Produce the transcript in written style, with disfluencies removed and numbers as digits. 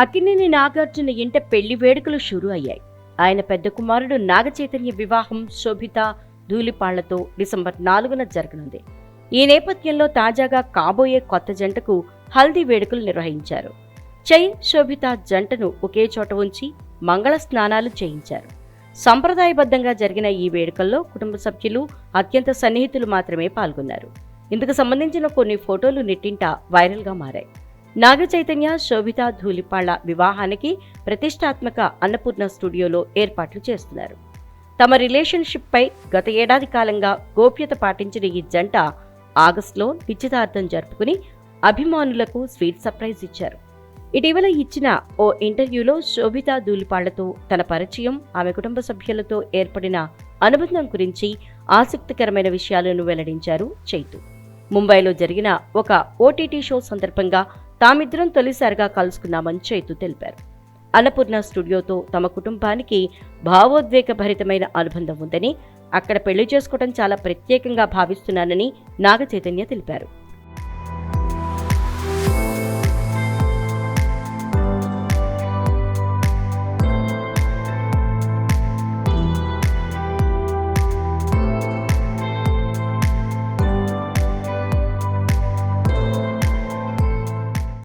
అక్కినేని నాగార్జున ఇంట పెళ్లి వేడుకలు షురూ అయ్యాయి. ఆయన పెద్ద కుమారుడు నాగచైతన్య వివాహం శోభిత ధూళిపాళ్లతో డిసెంబర్ 4న జరగనుంది. ఈ నేపథ్యంలో తాజాగా కాబోయే కొత్త జంటకు హల్దీ వేడుకలు నిర్వహించారు. శోభిత జంటను ఒకే చోట ఉంచి మంగళ స్నానాలు చేయించారు. సంప్రదాయబద్ధంగా జరిగిన ఈ వేడుకల్లో కుటుంబ సభ్యులు, అత్యంత సన్నిహితులు మాత్రమే పాల్గొన్నారు. ఇందుకు సంబంధించిన కొన్ని ఫోటోలు నెట్టింట వైరల్గా మారాయి. నాగచైతన్య శోభిత ధూళిపాళ్ల వివాహానికి ప్రతిష్టాత్మక అన్నపూర్ణ స్టూడియోలో ఏర్పాట్లు చేస్తున్నారు. తమ రిలేషన్షిప్ పై గత ఏడాది కాలంగా గోప్యత పాటించిన ఈ జంట ఆగస్టులో నిశ్చితార్థం జరుపుకుని అభిమానులకు స్వీట్ సర్ప్రైజ్ ఇచ్చారు. ఇటీవల ఇచ్చిన ఓ ఇంటర్వ్యూలో శోభిత ధూళిపాళ్లతో తన పరిచయం, ఆమె కుటుంబ సభ్యులతో ఏర్పడిన అనుబంధం గురించి ఆసక్తికరమైన విషయాలను వెల్లడించారు చైతు. ముంబైలో జరిగిన ఒక ఓటీటీ షో సందర్భంగా తామిద్దరం తొలిసారిగా కలుసుకున్నామని చైతు తెలిపారు. అన్నపూర్ణ స్టూడియోతో తమ కుటుంబానికి భావోద్వేగభరితమైన అనుబంధం ఉందని, అక్కడ పెళ్లి చేసుకోవడం చాలా ప్రత్యేకంగా భావిస్తున్నానని నాగచైతన్య తెలిపారు.